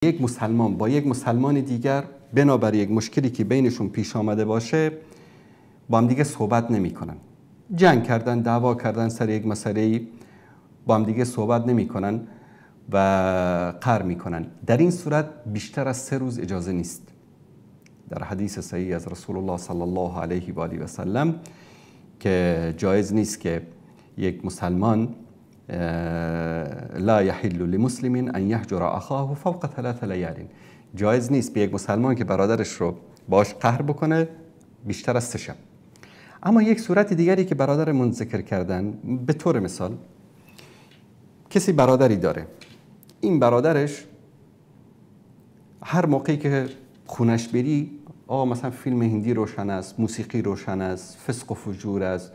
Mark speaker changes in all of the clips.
Speaker 1: یک مسلمان با یک مسلمان دیگر بنابر یک مشکلی که بینشون پیش آمده باشه با هم دیگه صحبت نمی‌کنن. جنگ کردن، دعوا کردن سر یک مسئله‌ای، با هم دیگه صحبت نمی‌کنن و قهر می‌کنن. در این صورت بیشتر از 3 روز اجازه نیست. در حدیث صحیح از رسول الله صلی الله علیه و آله و سلم که جایز نیست که یک مسلمان لا يحل لمسلم ان يهجر اخاه فوق 3 لیال، جایز نیست به یک مسلمان که برادرش رو باش قهر بکنه بیشتر از 3 شب. اما یک صورت دیگری که برادرمون ذکر کردن، به طور مثال کسی برادری داره، این برادرش هر موقعی که خونش بری مثلا فیلم هندی روشن است، موسیقی روشن است، فسق و فجور است،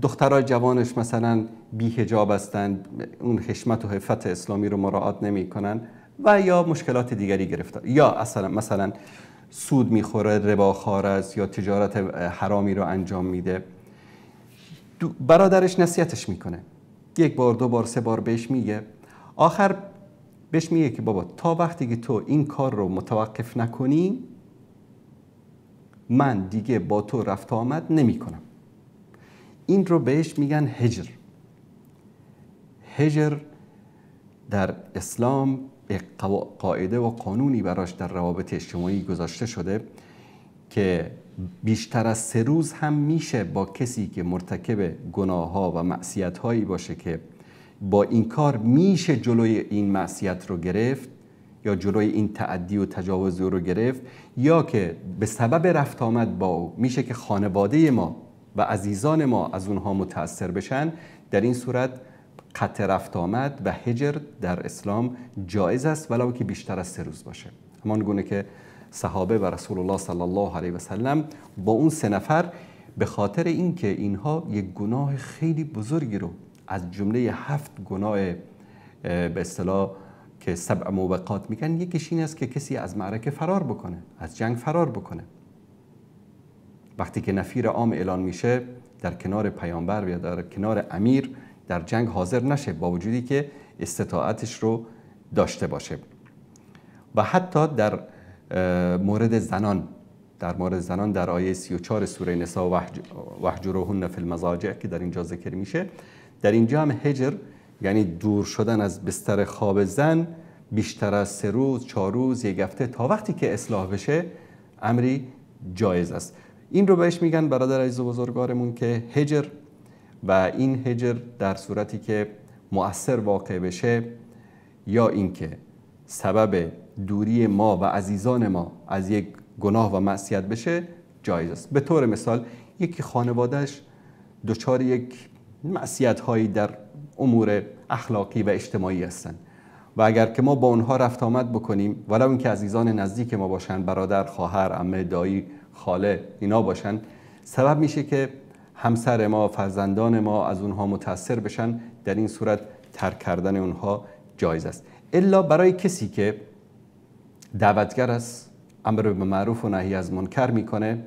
Speaker 1: دخترای جوانش مثلا بی حجاب هستند، اون حشمت و عفت اسلامی رو مراعات نمی کنن و یا مشکلات دیگری گرفتار، یا مثلا سود میخوره، رباخوار است یا تجارت حرامی رو انجام میده. برادرش نصیحتش میکنه، 1 بار 2 بار 3 بار بهش میگه، آخر بهش میگه که بابا تا وقتی که تو این کار رو متوقف نکنی من دیگه با تو رفت آمد نمی کنم. این رو بهش میگن هجر. هجر در اسلام قاعده و قانونی براش در روابط اجتماعی گذاشته شده که بیشتر از 3 روز هم میشه با کسی که مرتکب گناه ها و معصیت هایی باشه که با این کار میشه جلوی این معصیت رو گرفت یا جلوی این تعدی و تجاوز رو گرفت، یا که به سبب رفت آمد با او میشه که خانواده ما و عزیزان ما از اونها متأثر بشن. در این صورت قطع رفت آمد و هجر در اسلام جایز است ولو که بیشتر از 3 روز باشه. همان گونه که صحابه و رسول الله صلی الله علیه و سلم با اون 3 نفر به خاطر اینکه اینها یک گناه خیلی بزرگی رو از جمله 7 گناه به اصطلاح که 7 موبقات میگن، یکیش این است که کسی از معرکه فرار بکنه، از جنگ فرار بکنه. وقتی که نفیر عام اعلان میشه در کنار پیامبر یا در کنار امیر در جنگ حاضر نشه با وجودی که استطاعتش رو داشته باشه. و حتی در مورد زنان در آیه 34 سوره نساء واهجروهن فی المضاجع که در اینجا ذکر میشه، در اینجا هم هجر یعنی دور شدن از بستر خواب زن بیشتر از 3 روز، 4 روز، 1 هفته تا وقتی که اصلاح بشه امری جایز است. این رو بهش میگن برادر عزیز و بزرگوارمون که هجر، و این هجر در صورتی که مؤثر واقع بشه یا اینکه سبب دوری ما و عزیزان ما از یک گناه و معصیت بشه جایز است. به طور مثال یکی خانوادهش دچار یک معصیت هایی در امور اخلاقی و اجتماعی هستن و اگر که ما با اونها رفت آمد بکنیم ولو اینکه عزیزان نزدیک ما باشن، برادر، خواهر، عمه، دایی، خاله اینا باشن، سبب میشه که همسر ما، فرزندان ما از اونها متاثر بشن. در این صورت ترک کردن اونها جایز است. الا برای کسی که دعوتگر است، امر به معروف و نهی از منکر میکنه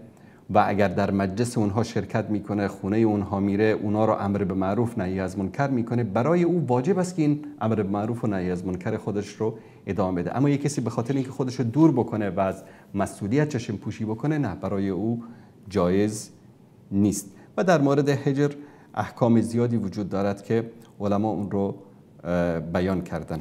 Speaker 1: و اگر در مجلس اونها شرکت میکنه، خونه اونها میره، اونا رو امر به معروف نهی از منکر میکنه، برای او واجب است که این امر به معروف و نهی از منکر خودش رو ادامه بده. اما یک کسی به خاطر اینکه خودش رو دور بکنه و از مسئولیت چشم پوشی بکنه، نه، برای او جایز نیست. و در مورد هجر احکام زیادی وجود دارد که علما اون رو بیان کردن.